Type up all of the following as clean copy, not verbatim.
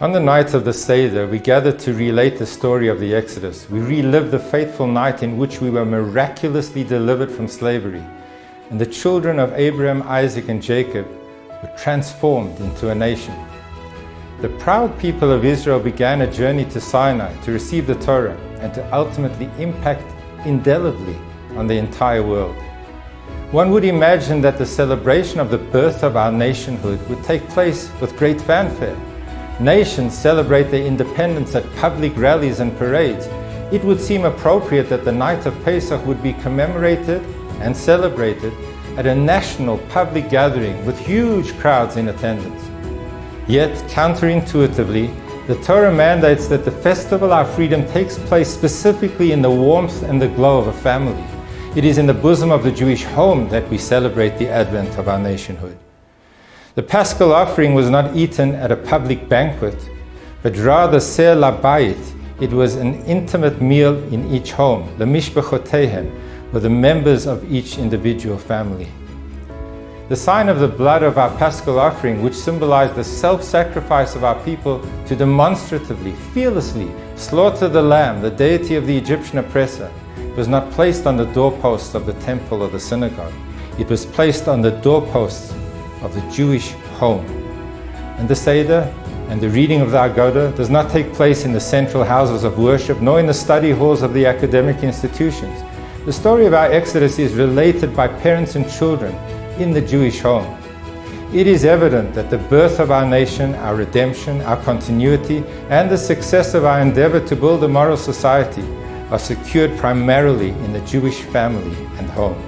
On the night of the Seder, we gather to relate the story of the Exodus. We relive the fateful night in which we were miraculously delivered from slavery, and the children of Abraham, Isaac, and Jacob were transformed into a nation. The proud people of Israel began a journey to Sinai to receive the Torah and to ultimately impact indelibly on the entire world. One would imagine that the celebration of the birth of our nationhood would take place with great fanfare. Nations celebrate their independence at public rallies and parades. It would seem appropriate that the night of Pesach would be commemorated and celebrated at a national public gathering with huge crowds in attendance. Yet, counterintuitively, the Torah mandates that the festival of freedom takes place specifically in the warmth and the glow of a family. It is in the bosom of the Jewish home that we celebrate the advent of our nationhood. The Paschal offering was not eaten at a public banquet, but rather ser labayit. It was an intimate meal in each home, the mishpachotehem, with the members of each individual family. The sign of the blood of our Paschal offering, which symbolized the self-sacrifice of our people to demonstratively, fearlessly slaughter the lamb, the deity of the Egyptian oppressor, was not placed on the doorposts of the temple or the synagogue. It was placed on the doorposts of the Jewish home. And the Seder and the reading of the Haggadah does not take place in the central houses of worship, nor in the study halls of the academic institutions. The story of our Exodus is related by parents and children in the Jewish home. It is evident that the birth of our nation, our redemption, our continuity, and the success of our endeavor to build a moral society are secured primarily in the Jewish family and home.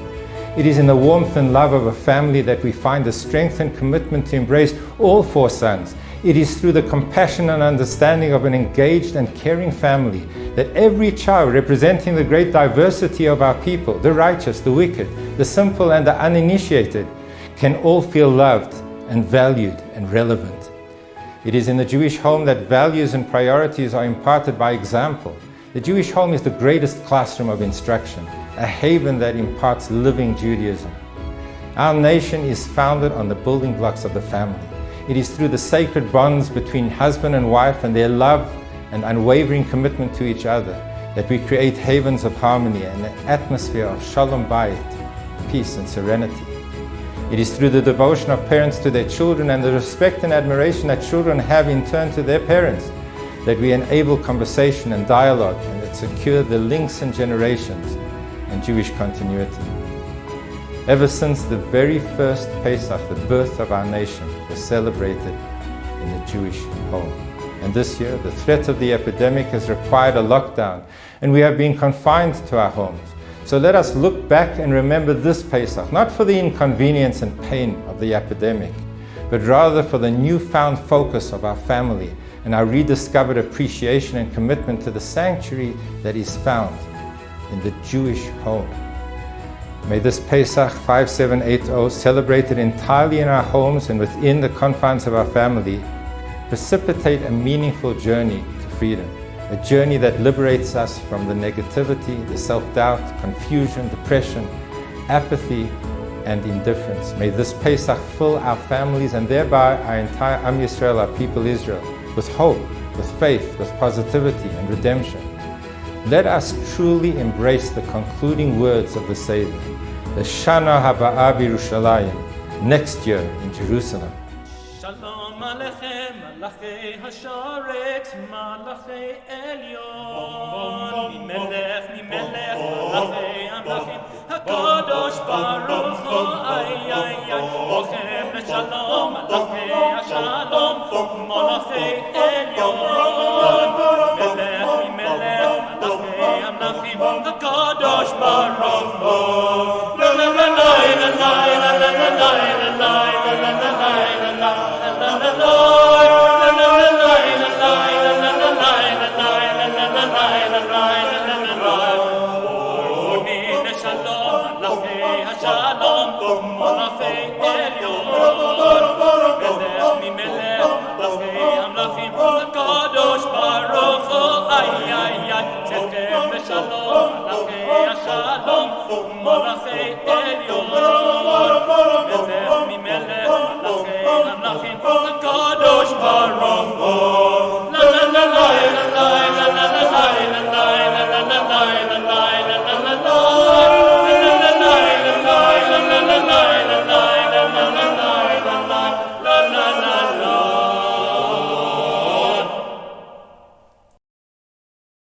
It is in the warmth and love of a family that we find the strength and commitment to embrace all four sons. It is through the compassion and understanding of an engaged and caring family that every child representing the great diversity of our people, the righteous, the wicked, the simple and the uninitiated, can all feel loved and valued and relevant. It is in the Jewish home that values and priorities are imparted by example. The Jewish home is the greatest classroom of instruction, a haven that imparts living Judaism. Our nation is founded on the building blocks of the family. It is through the sacred bonds between husband and wife and their love and unwavering commitment to each other that we create havens of harmony and an atmosphere of shalom bayit, peace and serenity. It is through the devotion of parents to their children and the respect and admiration that children have in turn to their parents that we enable conversation and dialogue and that secure the links and generations and Jewish continuity. Ever since the very first Pesach, the birth of our nation was celebrated in the Jewish home. And this year, the threat of the epidemic has required a lockdown, and we have been confined to our homes. So let us look back and remember this Pesach, not for the inconvenience and pain of the epidemic, but rather for the newfound focus of our family and our rediscovered appreciation and commitment to the sanctuary that is found in the Jewish home. May this Pesach 5780, celebrated entirely in our homes and within the confines of our family, precipitate a meaningful journey to freedom, a journey that liberates us from the negativity, the self-doubt, confusion, depression, apathy, and indifference. May this Pesach fill our families and thereby our entire Am Yisrael, our people Israel, with hope, with faith, with positivity and redemption. Let us truly embrace the concluding words of the Seder, the Shana Haba'a B'Yerushalayim, next year in Jerusalem. Shalom Alechem, Malachei Hasharet, Malachei Elyon, Mimelech, Malachei Amlachim, HaKadosh Baruch Hu, Ay, Ay, Ay, Ochem Shalom, Malachei Hashalom, Malachei Elyon, Mimelech, Malachei Amlachim, HaKadosh Baruch Hu, La la la la la la la la la la Shalom, Malachei Elyon.